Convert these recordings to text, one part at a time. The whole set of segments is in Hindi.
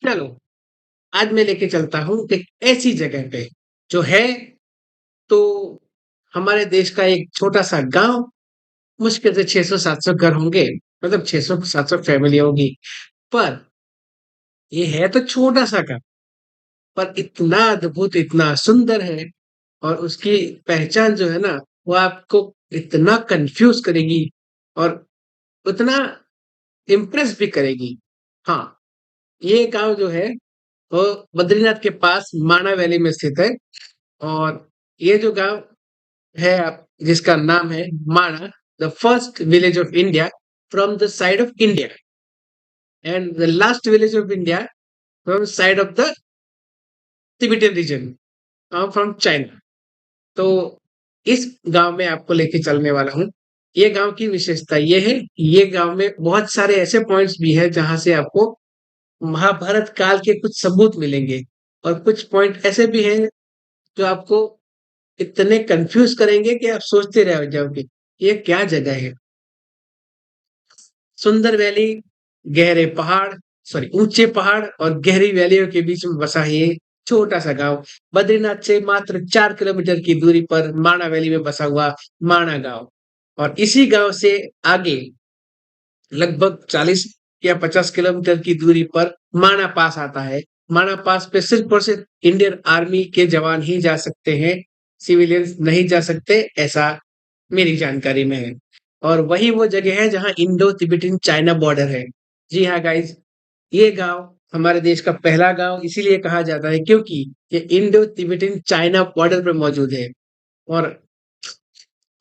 चलो, आज मैं लेके चलता हूँ एक ऐसी जगह पे, जो है तो हमारे देश का एक छोटा-सा गाँव, मुश्किल से 600-700 घर होंगे, मतलब 600-700 फैमिली होगी। पर ये है तो छोटा-सा गाँव, पर इतना अद्भुत, इतना सुंदर है और उसकी पहचान जो है ना, वो आपको इतना कन्फ्यूज़ करेगी और उतना इम्प्रेस भी करेगी। हाँ, ये गाँव जो है, वो बद्रीनाथ के पास माना वैली में स्थित है और ये जो गाँव है आप जिसका नाम है Mana, the first village of India from the side of India and the last village of India from side of the Tibetan region from China. तो इस गांव में आपको लेके चलने वाला हूँ। ये गांव की विशेषता ये है कि ये गांव में बहुत सारे ऐसे पॉइंट्स भी हैं जहां से आपको महाभारत काल के कुछ सबूत मिलेंगे और कुछ पॉइंट ऐसे भी हैं जो आपको इतने कंफ्यूज करेंगे कि आप सोचते रह जाओगे ये क्या जगह है। सुंदर वैली, गहरे पहाड़, सॉरी ऊंचे पहाड़ और गहरी वैलियों के बीच में बसा है ये छोटा सा गांव। बद्रीनाथ से मात्र 4 किलोमीटर की दूरी पर माणा वैली में बसा हुआ माणा गांव और इसी गांव से आगे लगभग 40 या 50 किलोमीटर की दूरी पर माणा पास आता है। माणा पास पे सिर्फ और सिर्फ इंडियन आर्मी के जवान ही जा सकते हैं, सिविलियंस नहीं जा सकते, ऐसा मेरी जानकारी में है। और वही वो जगह है जहाँ इंडो तिब्बतन चाइना बॉर्डर है। जी हाँ गाइस, ये गांव हमारे देश का पहला गांव इसीलिए कहा जाता है क्योंकि ये इंडो तिब्बतन चाइना बॉर्डर पर मौजूद है और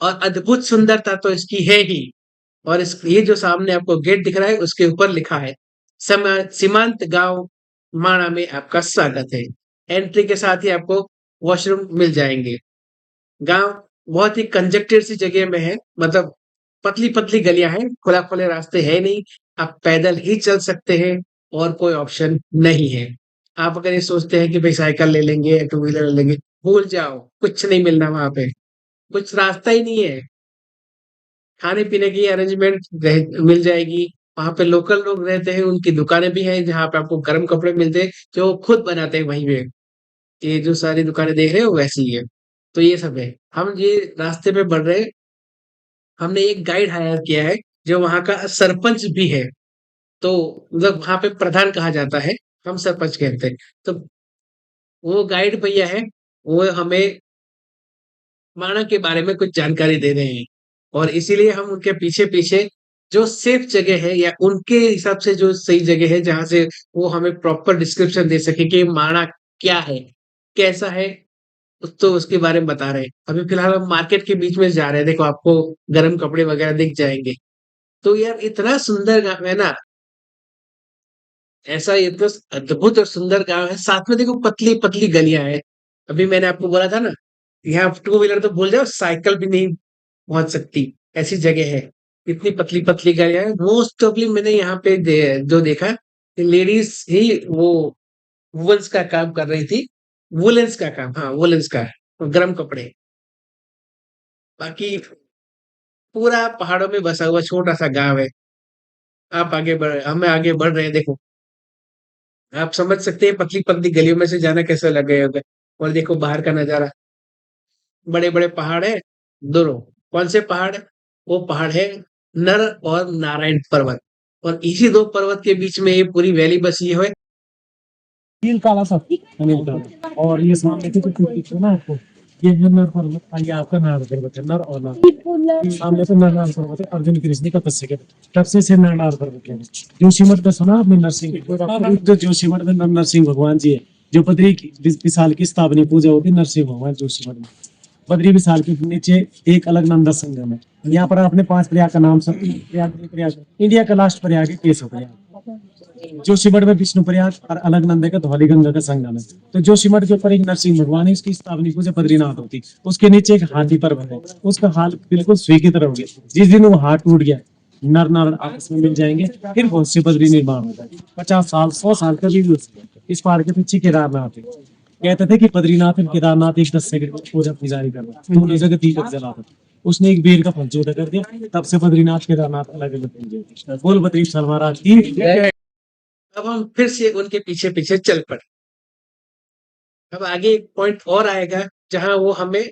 अद्भुत सुंदरता तो इसकी है ही। और इस ये जो सामने आपको गेट दिख रहा है उसके ऊपर लिखा है सीमांत गांव माणा में आपका स्वागत है। एंट्री के साथ ही आपको वॉशरूम मिल जाएंगे। गांव बहुत ही कंजेक्टेड सी जगह में है, मतलब पतली पतली गलियां हैं, खुला खुले रास्ते है नहीं, आप पैदल ही चल सकते हैं और कोई ऑप्शन नहीं है। आप अगर ये सोचते हैं कि भाई साइकिल ले लेंगे या टू व्हीलर ले लेंगे, भूल जाओ, कुछ नहीं मिलना वहां पे, कुछ रास्ता ही नहीं है। खाने-पीने की अरेंजमेंट मिल जाएगी। वहाँ पे लोकल लोग रहते हैं, उनकी दुकानें भी हैं जहाँ पे आपको गर्म कपड़े मिलते हैं, जो वो खुद बनाते हैं वहीं पे। ये जो सारी दुकानें देख रहे हो वैसी ही है। तो ये सब है। हम ये रास्ते पे बढ़ रहे हैं, हमने एक गाइड हायर किया है, जो वहाँ का सरपंच भी है। तो मतलब वहाँ पे प्रधान कहा जाता है, हम सरपंच कहते हैं। तो वो गाइड भैया है, वो हमें माना के बारे में कुछ जानकारी दे रहे हैं और इसीलिए हम उनके पीछे-पीछे जो सेफ जगह है या उनके हिसाब से जो सही जगह है जहाँ से वो हमें प्रॉपर डिस्क्रिप्शन दे सके कि माणा क्या है, कैसा है, तो उसके बारे में बता रहे हैं। अभी फिलहाल हम मार्केट के बीच में जा रहे हैं, देखो आपको गरम कपड़े वगैरह दिख जाएँगे। तो यार इतना सुंदर गाँव है ना, ऐसा इतना अद्भुत और सुंदर गाँव है, साथ में देखो पतली-पतली गलियाँ हैं। अभी मैंने आपको बोला था ना, यहाँ टू व्हीलर तो भूल जाओ, साइकिल भी नहीं पहुँच सकती, ऐसी जगह है। इतनी पतली-पतली गलियाँ हैं, मोस्ट प्रोबेबली मैंने यहाँ पे जो देखा, लेडीज़ ही वो वूल्स का काम कर रही थी। वूलेन्स का काम, हाँ, वूलेन्स का, गरम कपड़े। बाकी पूरा पहाड़ों में बसा हुआ छोटा-सा गाँव है। आप आगे बढ़ हम आगे बढ़ रहे हैं, देखो, आप समझ सकते हैं पतली-पतली गलियों में से जाना कैसा लगेगा और देखो बाहर का नज़ारा, बड़े-बड़े पहाड़ हैं, दोनों। कौन से पहाड़? वो पहाड़ है नर और नारायण पर्वत और इसी 2 पर्वत के बीच में ये पूरी वैली बसी है। नील काला सा अनिल काला और ये सामने के जो पीछे ना आपको ये है नर पर्वत ये आपका नार पर्वत है नर और नार सामने से नरनार पर्वत है अर्जुन कृष्ण का तपस्या के तब से नरनार पर्वत है जोशीमठ का सुना आपने नरसिंह जो जोशीमठ में नरसिंह भगवान जी है जो बद्री विशाल की स्थापना पूजा होती है नरसिंह भगवान जोशीमठ में बद्री विशाल के नीचे एक अलग नंदा संगम है यहाँ पर आपने 5 प्रयाग का नाम सब प्रयाग इंडिया का लास्ट प्रयाग है केशव प्रयाग जोशीमठ में विष्णु प्रयाग और अलकनंदा का धौली गंगा का संगम है। तो जोशीमठ के ऊपर एक नरसिंह भगवान है, उसकी स्थापना पूजा बद्रीनाथ होती, उसके नीचे एक हाथी पर्वत है, उसका हाल बिल्कुल सुई की तरह हो गया। जिस दिन वो हाथ टूट गया नर नारायण आपस में मिल जाएंगे, फिर बहुत से बद्री निर्माण होता है। 50 साल 100 साल का भी इस पहाड़ के पीछे केदारनाथ है। कहते थे कि बद्रीनाथ और केदारनाथ एक 10 सेकंड में पूजा पुजारी कर रहा दोनों जगह दीपक जलाता था। उसने एक बेर का फल चौदह कर दिया, तब से बद्रीनाथ केदारनाथ अलग अलग बोल बद्री महाराज की अब हम फिर से उनके पीछे-पीछे चल पड़े। अब आगे एक पॉइंट और आएगा, जहाँ वो हमें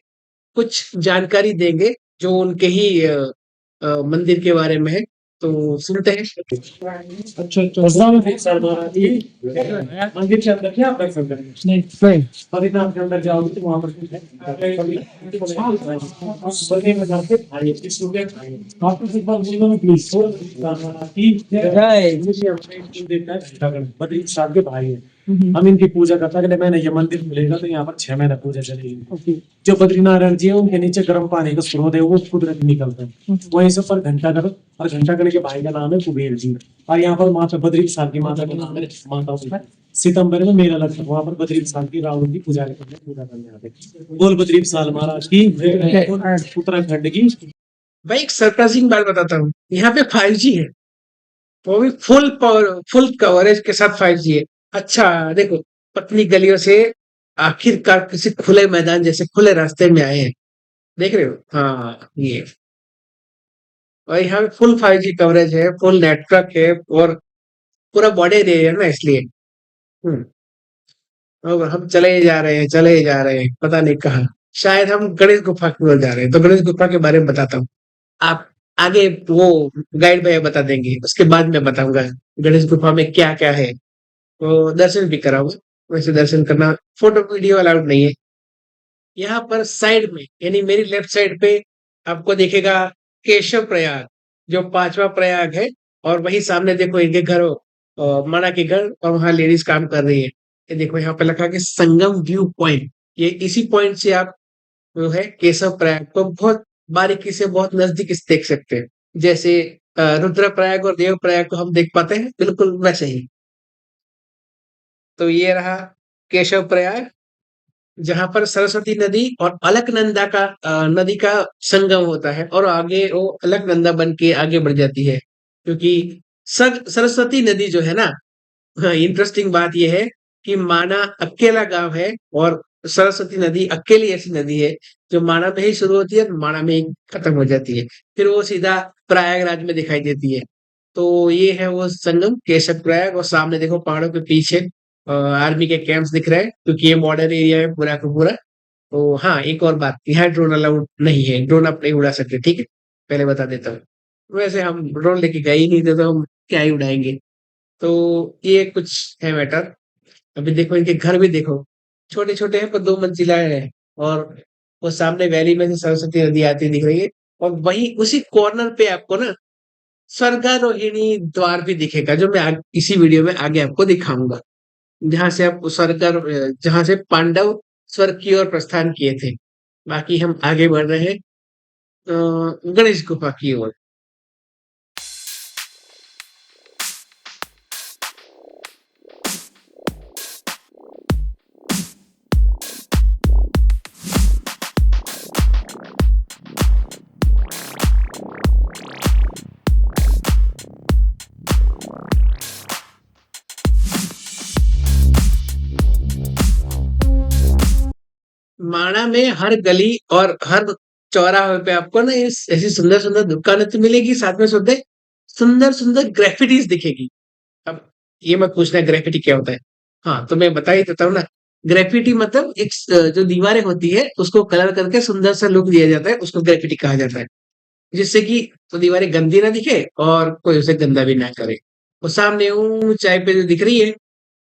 कुछ जानकारी देंगे, जो उनके ही मंदिर के बारे में है। तो सुनते हैं। अच्छा अच्छा अस्सलाम सर महाराज जी मंदिर के अंदर क्या आप देख सकते हैं नहीं बद्रीनाथ के अंदर जाओगे तो वहां पर बद्री में जाके भाई इस रुपये आप एक बार बोलो ना प्लीज बद्री साहब के भाई है हम इनकी पूजा करते हैं। अगले महीने ये मंदिर खुलेगा तो यहाँ पर 6 महीने पूजा चलेगी। जो बद्रीनारायण जी है उनके नीचे गर्म पानी का स्रोत है, वो कुदरती निकलता है वहीं से पर घंटाघर और घंटाघर के भाई का नाम है कुबेर जी। और यहाँ पर माता बद्री विशाल की माता का नाम है माता सितंबर में मेला लगता है, वहाँ पर बद्री विशाल की रावण की पूजा करने आते हैं। बोल बद्री विशाल महाराज की उत्तराखंड की। भाई एक सरप्राइजिंग बात बताता हूँ, यहाँ पे 5G है, वो भी फुल पावर, फुल कवरेज के साथ 5G है। अच्छा देखो, पतली गलियों से आखिरकार किसी खुले मैदान जैसे खुले रास्ते में आए हैं, देख रहे हो? हाँ ये, और यहाँ पे फुल 5G कवरेज है, फुल नेटवर्क है, और पूरा बॉर्डर एरिया है ना, इसलिए। हम्म और हम चले ही जा रहे हैं, चले ही जा रहे हैं, पता नहीं कहाँ। शायद हम गणेश गुफा की ओर जा रहे हैं, तो गणेश गुफा के बारे में बताता हूँ। आप आगे वो गाइड भैया बता देंगे, उसके बाद मैं बताऊंगा गणेश गुफा में क्या क्या है। तो दर्शन भी कराऊंगा। वैसे दर्शन करना, फोटो वीडियो अलाउड नहीं है। यहाँ पर साइड में, यानी मेरी लेफ्ट साइड पे आपको दिखेगा केशव प्रयाग, जो 5वां प्रयाग है। और वही सामने देखो इनके घर, माना के घर, और वहां लेडीज काम कर रही है। ये देखो यहाँ पे लिखा है संगम व्यू पॉइंट। ये इसी पॉइंट से आप जो है केशव प्रयाग को बहुत बारीकी से, बहुत नजदीक से देख सकते हैं। जैसे रुद्रप्रयाग और देव प्रयाग को हम देख पाते हैं, बिल्कुल वैसे ही। तो ये रहा केशव प्रयाग, जहां पर सरस्वती नदी और अलकनंदा का नदी का संगम होता है, और आगे वो अलकनंदा बन के आगे बढ़ जाती है। क्योंकि सरस्वती नदी जो है ना, हाँ, इंटरेस्टिंग बात यह है कि माना अकेला गांव है, और सरस्वती नदी अकेली ऐसी नदी है जो माना में ही शुरू होती है और माना में ही खत्म हो जाती है। फिर वो सीधा प्रयागराज में दिखाई देती है। तो ये है वो संगम केशव प्रयाग। और सामने देखो पहाड़ों के पीछे आर्मी के कैंप्स दिख रहे हैं, क्योंकि ये बॉर्डर एरिया है पूरा का पूरा। तो हाँ, एक और बात, यहाँ ड्रोन अलाउड नहीं है, ड्रोन आप नहीं उड़ा सकते, ठीक है? पहले बता देता हूँ। वैसे हम ड्रोन लेके गए ही नहीं थे, तो हम क्या ही उड़ाएंगे। तो ये कुछ है मैटर। अभी देखो इनके घर भी देखो, छोटे-छोटे हैं पर 2 मंजिला है। और वो सामने वैली में से सरस्वती नदी आती दिख रही है। और वहीं उसी कॉर्नर पे आपको ना स्वर्गारोहिणी द्वार भी दिखेगा, जो मैं इसी वीडियो में आगे आपको दिखाऊंगा। जहाँ से आप जहाँ से पांडव स्वर्ग की ओर प्रस्थान किए थे। बाकी हम आगे बढ़ रहे हैं गणेश गुफा की ओर। माणा में हर गली और हर चौराहे पे आपको ना इस ऐसी सुंदर सुंदर दुकानें तो मिलेगी, साथ में सुंदर सुंदर ग्रेफिटीज दिखेगी। अब ये मत पूछना ग्रेफिटी क्या होता है। हाँ, तो मैं बता ही देता हूँ ना। ग्रेफिटी मतलब एक जो दीवारें होती है उसको कलर करके सुंदर सा लुक दिया जाता है, उसको ग्रेफिटी कहा जाता है। जिससे कि वो दीवारें गंदी ना दिखे और कोई उसे गंदा भी ना करे। और सामने ऊंचाई पे जो दिख रही है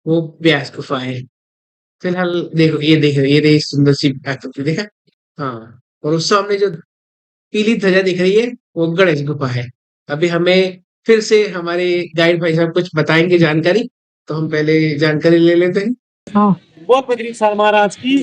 वो ब्यास गुफा है। फिलहाल देखो ये रही सुंदर सी आकृति, देखा? हाँ, और उस सामने जो पीली ध्वजा दिख रही है वो गणेश गुफा है। अभी हमें फिर से हमारे गाइड भाई साहब कुछ बताएंगे जानकारी, तो हम पहले जानकारी ले लेते हैं। हाँ बहुत बद्री साल महाराज की।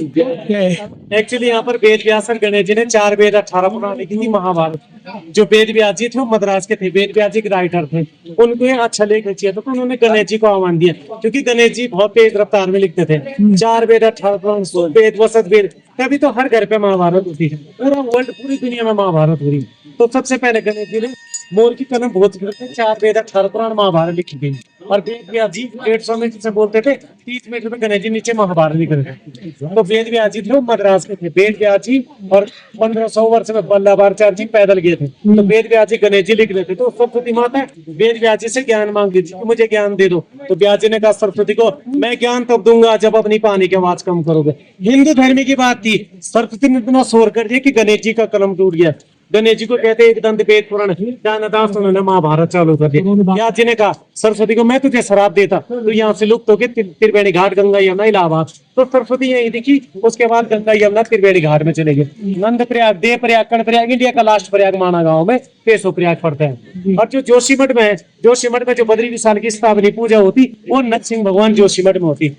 एक्चुअली यहाँ पर वेद व्यास और गणेश जी ने 4 वेद 18 पुराण लिखी थी महाभारत। जो वेद व्यास जी थे वो मद्रास के थे, वेद व्यास जी के राइटर थे। उनको ये अच्छा लेख चाहिए था तो उन्होंने गणेश जी को आह्वान दिया, क्योंकि गणेश जी बहुत तेज रफ्तार में लिखते थे। 4 वेद 18 पुराण वेद वसत वेद, तभी तो हर घर पे महाभारत होती है, पूरा वर्ल्ड पूरी दुनिया में महाभारत हो रही। तो सबसे पहले गणेश जी ने मोर की कलम बहुत गिरते, 4 वेद 18 पुराण महाभारत लिखी गई। और वेद व्यास जी 150 में जिसे बोलते थे, 30 मीटर में गणेश जी नीचे महाभारत लिख रहे थे। तो वेद व्यास जी थे वो मद्रास के थे, वेद व्यास जी। और 1500 वर्ष में वल्लभाचार्य जी पैदल गए थे, तो वेद व्यास जी गणेश जी लिख रहे थे। तो सरस्वती माता वेद व्यास जी से ज्ञान मांग ली थी कि मुझे ज्ञान दे दो। तो व्यास जी ने कहा सरस्वती को, मैं ज्ञान तब दूंगा जब अपनी पानी की आवाज कम करोगे। हिंदू धर्म की बात थी, सरस्वती ने इतना शोर कर दिया कि गणेश जी का कलम टूट गया। गणेश जी को कहते हैं एक दंत वेद पुराण दास, उन्होंने महाभारत चालू कर दिया। व्यास जी ने कहा सरस्वती को, मैं तुझे शराब देता तो यहाँ से लुप्त होके त्रिवेणी घाट, गंगा यमुना इलाहाबाद। तो सरस्वती यही दिखी, उसके बाद गंगा यमुना त्रिवेणी घाट में चले गए। नंद प्रयाग, देव प्रयाग, कर्ण प्रयाग, इंडिया का लास्ट प्रयाग माना गाँव में केशव प्रयाग पड़ता है। और जो जोशीमठ में है, जोशीमठ में जो बद्री विशाल की स्थापना पूजा होती, वो नरसिंह भगवान जोशीमठ में होती।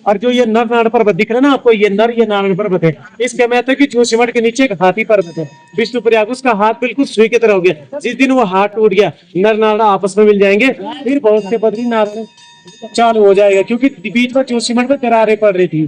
और जो ये नर नारायण पर्वत दिख रहा है ना आपको, ये नर, ये नारायण पर्वत है। इसके महत्व की जोशीमठ के नीचे एक हाथी पर्वत है, विष्णु प्रयाग, उसका हाथ बिल्कुल सुई की तरह हो गया। जिस दिन वो हाथ टूट गया, नर नारायण आपस में मिल जाएंगे, फिर बहुत से बद्री नारायण चालू हो जाएगा। क्योंकि बीच में जोशीमठ में दरारें पड़ रही थी।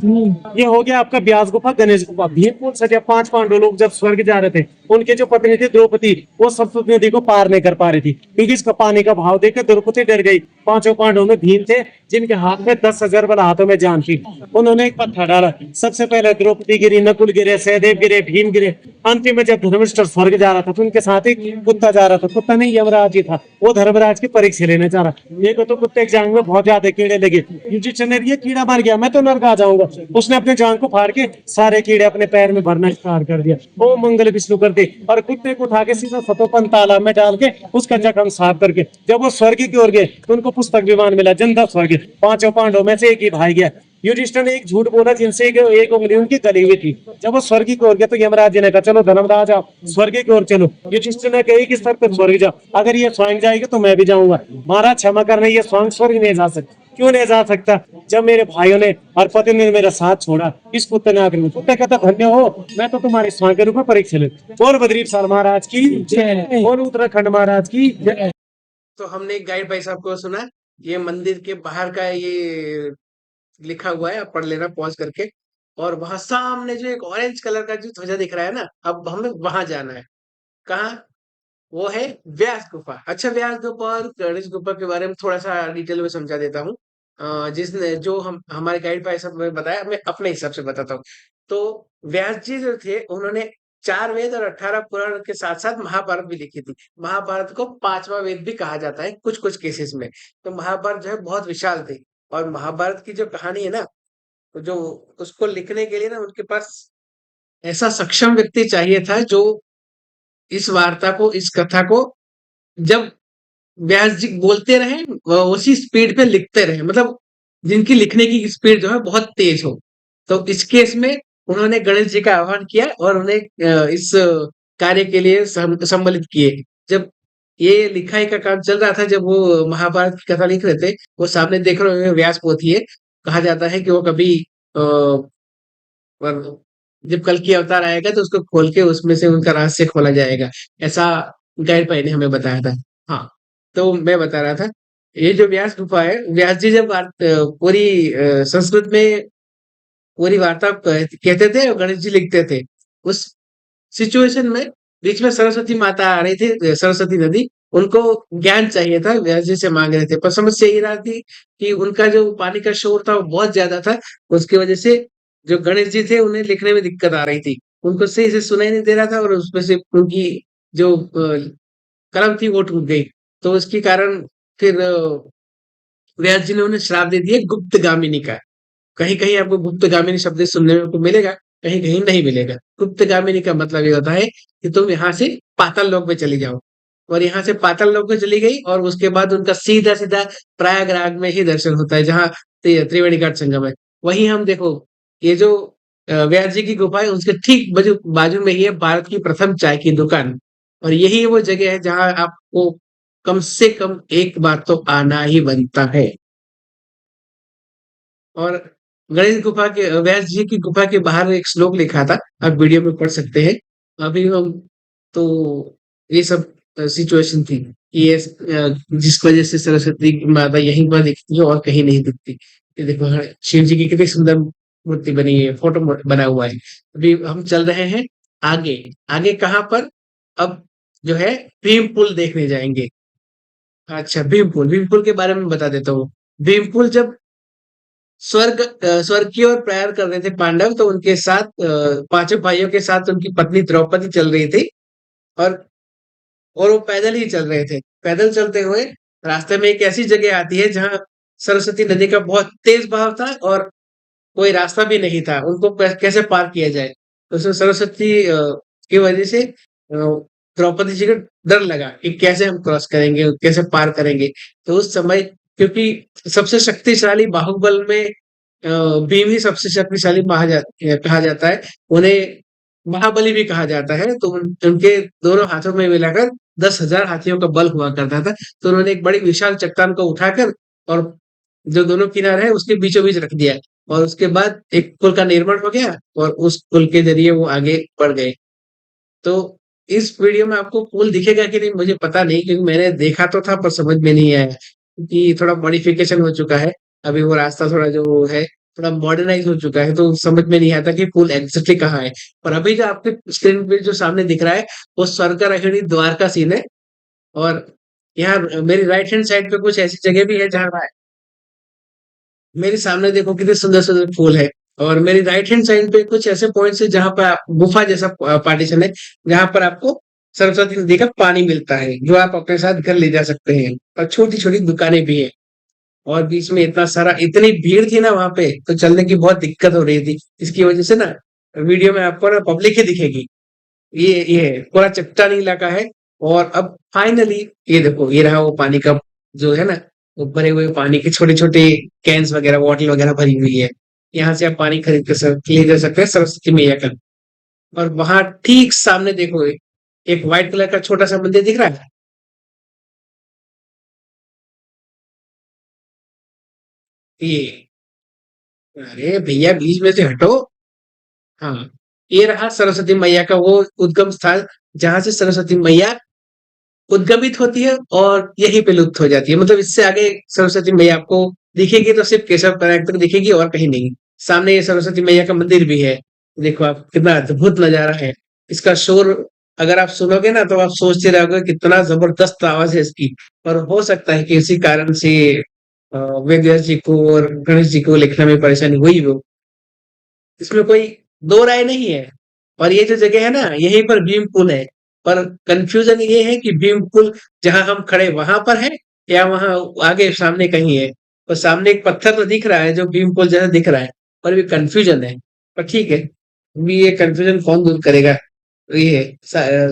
ये हो गया आपका ब्यास गुफा, गणेश गुफा। भीमपुर से जब 5 पांडव लोग जब स्वर्ग जा रहे थे, उनके जो पत्नी थी द्रौपदी, वो सरस्वती नदी को पार नहीं कर पा रही थी, क्योंकि इसका पानी का भाव देखकर द्रौपदी डर गई। 5 पांडवों में भीम थे, जिनके हाथ में 10,000 वाला हाथों में जान थी। उन्होंने एक पत्थर डाला, सबसे पहले द्रौपदी गिरी, नकुल गिरे, सहदेव गिरे, भीम गिरे। अंतिम में जब धर्मराष्ट्र स्वर्ग जा रहा था, तो उनके साथ एक कुत्ता जा रहा था। कुत्ता नहीं, यमराज जी था। वो धर्मराज की परीक्षा लेने जा रहा। एक तो कुत्ते की जांग में बहुत ज्यादा कीड़े लगे। युधिष्ठिर ने ये कीड़ा मर गया, मैं तो नरक आ जाऊंगा। उसने अपने जांग को फाड़ के सारे कीड़े अपने पैर में भरना स्टार्ट कर दिया। ओ मंगल विष्णु कर दे, और कुत्ते को उठा के सीधा सतोपन तालाब में डाल के उसका जख्म साफ करके जब वो स्वर्ग की ओर गए, तो उनको पुस्तक विमान मिला, जनता स्वर्ग। 5 पांडवों में से एक ही भाई गया। युधिष्ठिर ने एक झूठ बोला, जिनसे एक उंगली उनकी गली हुई थी। जब वो स्वर्ग की ओर गया, तो यमराज जी ने कहा चलो धर्मराज आओ, स्वर्ग की ओर चलो। युधिष्ठिर ने कहा कि स्तर पर स्वर्ग जाओ, अगर ये स्वयं जाएगी तो मैं भी जाऊंगा। महाराज क्षमा करना, ये स्वयं स्वर्ग नहीं जा सकता। क्यों नहीं जा सकता? जब मेरे भाइयों ने और पति ने मेरा साथ छोड़ा, इस कुत्ते ने आकर कुत्ते कहता धन्य हो, मैं तो तुम्हारे स्वांग के रूप में परीक्षा ले। बोल बद्री विशाल महाराज की जय, बोल उत्तराखंड महाराज की जय। तो हमने गाइड भाई साहब को सुना, ये मंदिर के बाहर का ये लिखा हुआ है, आप पढ़ लेना पॉज करके। और वहां सामने जो एक ऑरेंज कलर का जो ध्वजा दिख रहा है ना, अब हमें वहां जाना है। कहाँ? वो है व्यास गुफा। अच्छा, व्यास गुफा और गणेश गुफा के बारे में थोड़ा सा डिटेल में समझा देता हूँ। जिसने जो हम हमारे गाइड भाई साहब ने बताया, मैं अपने हिसाब से बताता हूँ। तो व्यास जी जो थे, उन्होंने 4 वेद और 18 पुराण के साथ साथ महाभारत भी लिखी थी। महाभारत को 5वां वेद भी कहा जाता है कुछ कुछ केसेस में। तो महाभारत जो है बहुत विशाल थी। और महाभारत की जो कहानी है ना, तो जो उसको लिखने के लिए ना, उनके पास ऐसा सक्षम व्यक्ति चाहिए था, जो इस वार्ता को, इस कथा को, जब व्यास जी बोलते रहे उसी स्पीड पे लिखते रहे, मतलब जिनकी लिखने की स्पीड जो है बहुत तेज हो। तो इस केस में उन्होंने गणेश जी का आह्वान किया और उन्हें इस कार्य के लिए सम्मिलित किए। जब ये लिखाई का काम चल रहा था, जब वो महाभारत की कथा लिख रहे थे, वो सामने देख रहे हुए व्यास पोथी है। कहा जाता है कि वो कभी और जब कल की अवतार आएगा, तो उसको खोल के उसमें से उनका रहस्य खोला जाएगा। ऐसा गाइड भाई ने हमें बताया था। हाँ, तो मैं बता रहा था, ये जो व्यास गुफा है, व्यास जी जब पूरी संस्कृत में पूरी वार्ता कहते थे और गणेश जी लिखते थे। उस सिचुएशन में बीच में सरस्वती माता आ रही थी, सरस्वती नदी। उनको ज्ञान चाहिए था, व्यास जी से मांग रहे थे, पर समस्या ये रहा थी कि उनका जो पानी का शोर था वो बहुत ज्यादा था। उसकी वजह से जो गणेश जी थे, उन्हें लिखने में दिक्कत आ रही थी। उनको सही से सुनाई नहीं दे रहा था, और उसमें से उनकी जो कलम थी वो टूट गई। तो उसके कारण फिर व्यास जी ने उन्हें श्राप दे दिया गुप्तगामिनी का। कहीं-कहीं आपको गुप्तगामिनी शब्द सुनने में को मिलेगा, कहीं-कहीं नहीं मिलेगा। गुप्तगामिनी का मतलब ये होता है कि तुम यहाँ से पाताल लोक में चली जाओ। और यहाँ से पाताल लोक में चली गई, और उसके बाद उनका सीधा-सीधा प्रयागराज में ही दर्शन होता है, जहाँ त्रिवेणी घाट संगम है। वहीं हम देखो, ये जो व्यास जी की गुफा है, उसके ठीक बाजू बाजू में ही है भारत की प्रथम चाय की दुकान। और यही वो जगह है जहाँ आपको कम से कम एक बार तो आना ही बनता है। और गणेश गुफा के व्यास जी की गुफा के बाहर एक श्लोक लिखा था, आप वीडियो में पढ़ सकते हैं। अभी हम तो ये सब सिचुएशन थी कि ये जिस वजह से सरस्वती माता यहीं पर दिखती है और कहीं नहीं दिखती। ये देखो, हाँ, शिव जी की कितनी सुंदर मूर्ति बनी है, फोटो बना हुआ है। अभी हम चल रहे हैं आगे। आगे कहाँ पर? अब जो है भीम पुल देखने जाएंगे। अच्छा, भीम पुल के बारे में बता देता हूँ। भीम पुल जब स्वर्ग की ओर प्रयाण कर रहे थे पांडव, तो उनके साथ पांचों भाइयों के साथ उनकी पत्नी द्रौपदी चल रही थी। और वो पैदल ही चल रहे थे। पैदल चलते हुए रास्ते में एक ऐसी जगह आती है जहाँ सरस्वती नदी का बहुत तेज बहाव था और कोई रास्ता भी नहीं था उनको कैसे पार किया जाए। तो उसमें सरस्वती की वजह से द्रौपदी जी को डर लगा कि कैसे हम क्रॉस करेंगे, कैसे पार करेंगे। तो उस समय, क्योंकि सबसे शक्तिशाली बाहुबल में भीम ही सबसे शक्तिशाली कहा जाता है। उन्हें महाबली भी कहा जाता है। तो उनके दोनों हाथों में मिलाकर 10,000 हाथियों का बल हुआ करता था। तो उन्होंने एक बड़ी विशाल चट्टान को उठाकर और जो दोनों किनारे है उसके बीचों बीच रख दिया। और उसके बाद एक पुल का निर्माण हो गया और उस पुल के जरिए वो आगे बढ़ गए। तो इस वीडियो में आपको पुल दिखेगा कि नहीं मुझे पता नहीं, क्योंकि मैंने देखा तो था पर समझ में नहीं आया, क्योंकि थोड़ा मॉडिफिकेशन हो चुका है। अभी वो रास्ता थोड़ा जो है थोड़ा मॉडर्नाइज हो चुका है, तो समझ में नहीं आता कि पुल एग्जैक्टली कहाँ है। पर अभी जो आपके स्क्रीन पे जो सामने दिख रहा है वो स्वर्गारोहिणी द्वार का सीन है। और यहाँ मेरी राइट हैंड साइड पे कुछ ऐसी जगह भी है जहाँ मेरे सामने देखो कितने सुंदर सुंदर फूल है। और मेरी राइट हैंड साइड पे कुछ ऐसे पॉइंट्स है जहां पर गुफा जैसा पार्टीशन है, जहां पर आपको सरस्वती नदी का पानी मिलता है जो आप अपने साथ घर ले जा सकते हैं। और छोटी छोटी दुकानें भी है। और बीच में इतना सारा इतनी भीड़ थी ना वहां पे, तो चलने की बहुत दिक्कत हो रही थी। इसकी वजह से ना वीडियो में आपको ना पब्लिक ही दिखेगी। ये पूरा चट्टानी इलाका है। और अब फाइनली ये देखो, ये रहा वो पानी का जो है ना, वो भरे हुए पानी के छोटे छोटे कैंस वगैरह, बॉटल वगैरह भरी हुई है। यहाँ से आप पानी खरीद कर ले जा सकते हैं सरस्वती मैया का। और वहां ठीक सामने देखो, एक व्हाइट कलर का छोटा सा मंदिर दिख रहा है। ये, अरे भैया बीच में से हटो। हाँ, ये रहा सरस्वती मैया का वो उद्गम स्थल, जहां से सरस्वती मैया उद्गमित होती है और यहीं पे लुप्त हो जाती है। मतलब इससे आगे सरस्वती मैया आपको दिखेगी तो सिर्फ केशव प्रयाग तक दिखेगी और कहीं नहीं। सामने ये सरस्वती मैया का मंदिर भी है। देखो आप, कितना अद्भुत नजारा है। इसका शोर अगर आप सुनोगे ना तो आप सोचते रहोगे कितना जबरदस्त आवाज है इसकी। और हो सकता है कि इसी कारण से वेद व्यास जी को और गणेश जी को लिखने में परेशानी हुई हो। इसमें कोई दो राय नहीं है। और ये जो जगह है ना, यहीं पर भीम पुल है। पर कंफ्यूजन ये है कि भीम पुल जहां हम खड़े वहां पर है या वहां आगे सामने कहीं है। और सामने एक पत्थर तो दिख रहा है जो भीम पुल जैसा दिख रहा है, पर भी कंफ्यूजन है। पर ठीक है, भी ये कंफ्यूजन कौन दूर करेगा। तो ये है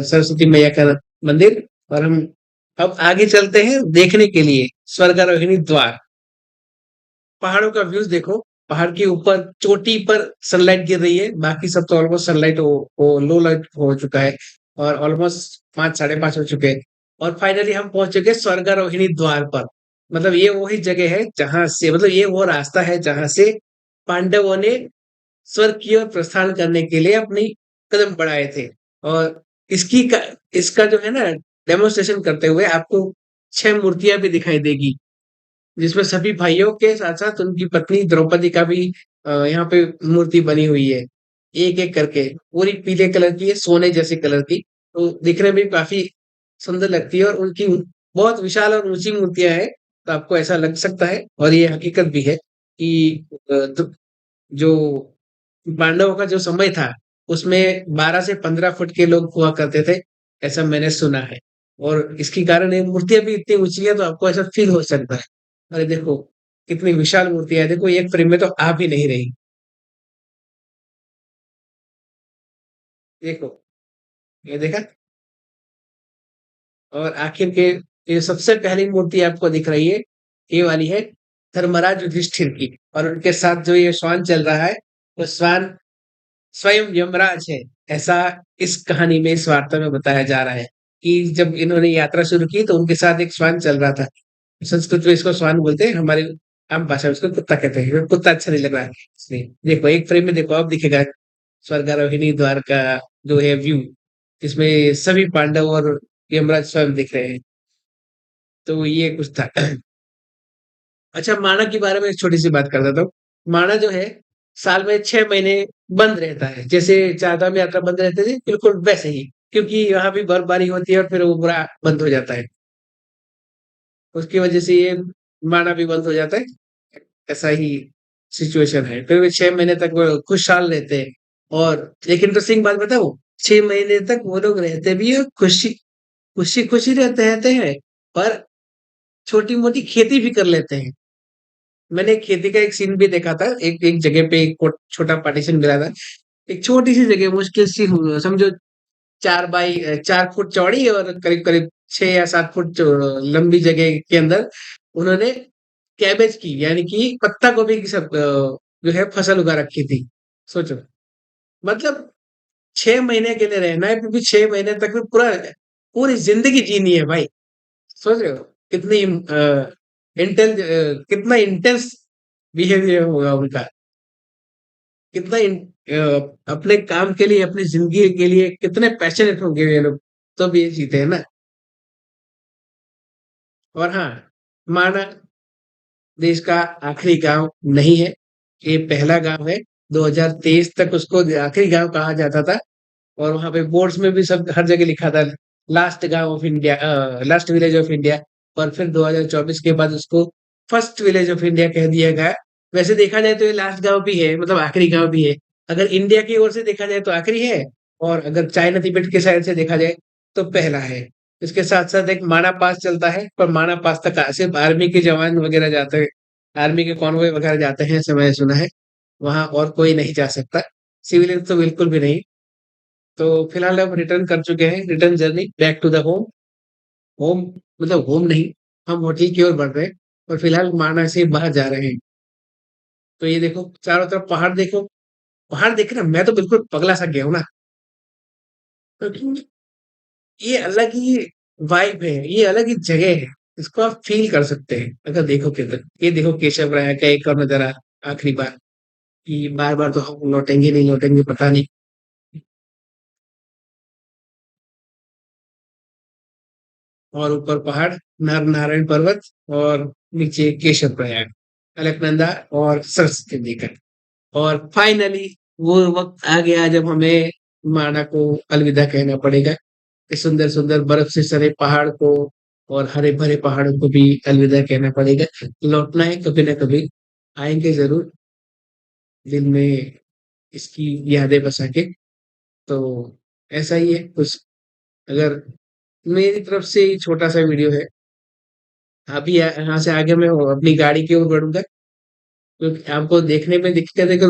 सरस्वती मैया का मंदिर। और हम अब आगे चलते हैं देखने के लिए स्वर्गारोहिणी द्वार। पहाड़ों का व्यूज देखो। पहाड़ के ऊपर चोटी पर सनलाइट गिर रही है, बाकी सब तो ऑलमोस्ट सनलाइट हो लो लाइट हो चुका है। और ऑलमोस्ट 5 साढ़े 5 हो चुके हैं। और फाइनली हम पहुंच चुके हैं स्वर्गारोहिणी द्वार पर। मतलब ये वही जगह है जहां से, मतलब ये वो रास्ता है जहां से पांडवों ने स्वर्ग की ओर प्रस्थान करने के लिए अपनी कदम बढ़ाए थे। और इसकी का, इसका जो है ना डेमोन्स्ट्रेशन करते हुए आपको 6 मूर्तियां भी दिखाई देगी, जिसमें सभी भाइयों के साथ-साथ उनकी पत्नी द्रौपदी का भी यहाँ पे मूर्ति बनी हुई है। एक-एक करके पूरी पीले कलर की है, सोने जैसे कलर की। तो दिखने में काफ़ी सुंदर लगती है और उनकी बहुत विशाल और ऊँची मूर्तियाँ हैं। तो आपको ऐसा लग सकता है और ये हकीकत भी है कि द जो पांडवों का जो समय था, उसमें 12 से 15 फुट के लोग हुआ करते थे, ऐसा मैंने सुना है। और इसके कारण ये मूर्तियाँ भी इतनी ऊँची है तो आपको ऐसा फ़ील हो सकता है। अरे देखो, कितनी विशाल मूर्तियाँ हैं, देखो एक फ्रेम में तो आ भी नहीं रही। देखो, ये देखा? और आखिर के ये सबसे पहली मूर्ति आपको दिख रही है, ये वाली है धर्मराज युधिष्ठिर की। और उनके साथ जो ये श्वान चल रहा है, वो श्वान स्वयं यमराज है। ऐसा इस कहानी में, इस वार्ता में बताया जा रहा है कि जब इन्होंने यात्रा शुरू की तो उनके साथ एक श्वान चल रहा था। संस्कृत में इसको श्वान बोलते हैं, हमारी आम भाषा में इसको कुत्ता कहते हैं। कुत्ता अच्छा नहीं लग रहा है इसलिए। देखो एक फ्रेम में देखो, अब दिखेगा स्वर्गारोहिणी द्वार का जो है व्यू, जिसमें सभी पांडव और यमराज स्वयं दिख रहे हैं। तो ये कुछ था। अच्छा, माणा के बारे में एक छोटी-सी बात कर देता हूँ। माणा जो है, साल में 6 महीने बंद रहता है। जैसे चारधाम यात्रा बंद रहती थी, बिल्कुल वैसे ही। क्योंकि यहाँ भी बर्फबारी होती है और फिर वो पूरा बंद हो जाता है। उसकी वजह से ये माना भी बंद हो जाता है। ऐसा ही सिचुएशन है। फिर भी 6 महीने तक वो खुशहाल रहते हैं। और एक इंटरेस्टिंग बात बताऊँ? 6 महीने तक वो लोग रहते भी हैं, खुशी-खुशी रहते रहते हैं, पर छोटी-मोटी खेती भी कर लेते हैं। मैंने खेती का एक सीन भी देखा था। एक एक जगह पे एक छोटा पार्टीशन मिला था। एक छोटी-सी जगह मुश्किल सी समझो 4 फुट चौड़ी और करीब-करीब 6 या 7 फुट लंबी जगह के अंदर उन्होंने कैबेज की यानी कि पत्ता गोभी की जो है फसल उगा रखी थी। सोचो, मतलब 6 महीने के लिए रहना है, फिर भी 6 महीने तक भी पूरी ज़िंदगी जीनी है भाई। सोच रहे हो? कितना इंटेंस बिहेवियर होगा उनका। कितना अपने काम के लिए, अपनी ज़िंदगी के लिए कितने पैशनेट होंगे ये लोग, तब ये जीते हैं ना। और हाँ, माना देश का आखिरी गाँव नहीं है, ये पहला गाँव है। 2023 तक उसको आखिरी गाँव कहा जाता था और वहाँ पे बोर्ड्स में भी सब हर जगह लिखा था लास्ट विलेज ऑफ इंडिया। और फिर 2024 के बाद उसको फर्स्ट विलेज ऑफ इंडिया कह दिया गया। वैसे देखा जाए तो ये लास्ट गाँव भी है, मतलब आखिरी गाँव भी है। अगर इंडिया की ओर से देखा जाए तो आखिरी है और अगर चाइना तिब्बत के साइड से देखा जाए तो पहला है। इसके साथ-साथ एक माना पास चलता है, पर माना पास तक सिर्फ आर्मी के जवान वगैरह जाते हैं। आर्मी के कॉन्वॉय वगैरह जाते हैं, ऐसा मैंने सुना है। वहाँ और कोई नहीं जा सकता। सिविलियन तो बिल्कुल भी नहीं। तो फिलहाल हम रिटर्न कर चुके हैं, return journey back to the home. Home मतलब होम नहीं, हम होटल की ओर बढ़ रहे हैं और फिलहाल माना से बाहर जा रहे हैं। तो ये देखो चारों तरफ पहाड़ देखो, पहाड़ देख के ना मैं तो बिल्कुल पगला सा गया हूँ ना, क्योंकि ये अलग ही वाइब है, ये अलग ही जगह है। इसको आप फील कर सकते हैं अगर देखोगे तो। ये देखो केशव राय का एक और नजारा आखिरी बार, कि बार बार तो हम लौटेंगे नहीं लौटेंगे पता नहीं। और ऊपर पहाड़, नर नारायण पर्वत और नीचे केशव प्रयाग, अलकनंदा और सरस्वती नदी का। और फाइनली वो वक्त आ गया जब हमें माना को अलविदा कहना पड़ेगा। इस सुंदर सुंदर बर्फ से सरे पहाड़ को और हरे भरे पहाड़ों को भी अलविदा कहना पड़ेगा। लौटना है कभी ना कभी, आएंगे जरूर दिल में इसकी यादें बसा के। तो ऐसा ही है कुछ। अगर मेरी तरफ से ही छोटा सा वीडियो है। अभी यहाँ से आगे मैं अपनी गाड़ी की ओर बढ़ूंगा, क्योंकि आपको देखने में दिखेगा। देखो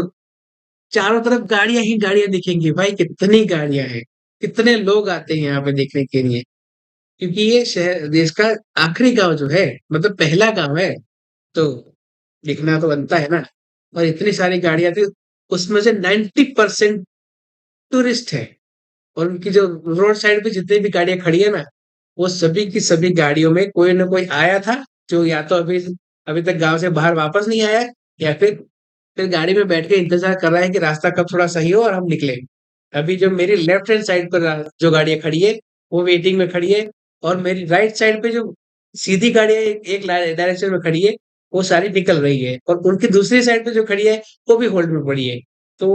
चारों तरफ गाड़ियां ही गाड़ियां दिखेंगी भाई, कितनी गाड़ियां हैं, कितने लोग आते हैं यहाँ पे देखने के लिए। क्योंकि ये शहर देश का आखिरी गांव जो है, मतलब पहला गांव है, तो दिखना तो बनता है ना। और इतनी सारी गाड़ियां थी, उसमें से 90% टूरिस्ट है। और उनकी जो रोड साइड पे जितनी भी गाड़ियां खड़ी है ना, वो सभी की सभी गाड़ियों में कोई ना कोई आया था, जो या तो अभी अभी तक गांव से बाहर वापस नहीं आया है, या फिर गाड़ी में बैठ के इंतजार कर रहा है कि रास्ता कब थोड़ा सही हो और हम निकले। अभी जो मेरी लेफ्ट हैंड साइड पर जो गाड़ियां खड़ी है, वो वेटिंग में खड़ी है। और मेरी राइट साइड पे जो सीधी गाड़ियां एक डायरेक्शन में खड़ी है, वो सारी निकल रही है। और उनकी दूसरी साइड पे जो खड़ी है, वो भी होल्ड में पड़ी है। तो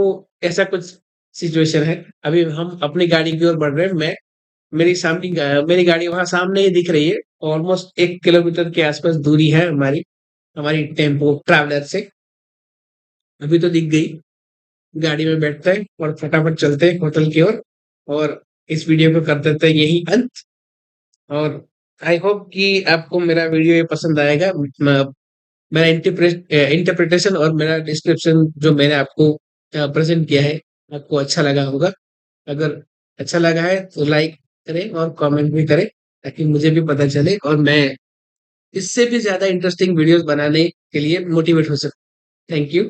ऐसा कुछ सिचुएशन है। अभी हम अपनी गाड़ी की ओर बढ़ रहे हैं। मेरी गाड़ी वहां सामने ही दिख रही है। ऑलमोस्ट 1 किलोमीटर के आसपास दूरी है हमारी हमारी टेम्पो ट्रैवलर से। अभी तो दिख गई। गाड़ी में बैठते हैं और फटाफट चलते हैं होटल की ओर। और इस वीडियो को कर देते हैं यही अंत। और आई होप कि आपको मेरा वीडियो ये पसंद आएगा। मेरा इंटरप्रिटेशन और मेरा डिस्क्रिप्शन जो मैंने आपको प्रेजेंट किया है, आपको अच्छा लगा होगा। अगर अच्छा लगा है तो लाइक करें और कमेंट भी करें, ताकि मुझे भी पता चले और मैं इससे भी ज्यादा इंटरेस्टिंग वीडियोस बनाने के लिए मोटिवेट हो सकूं। Thank you.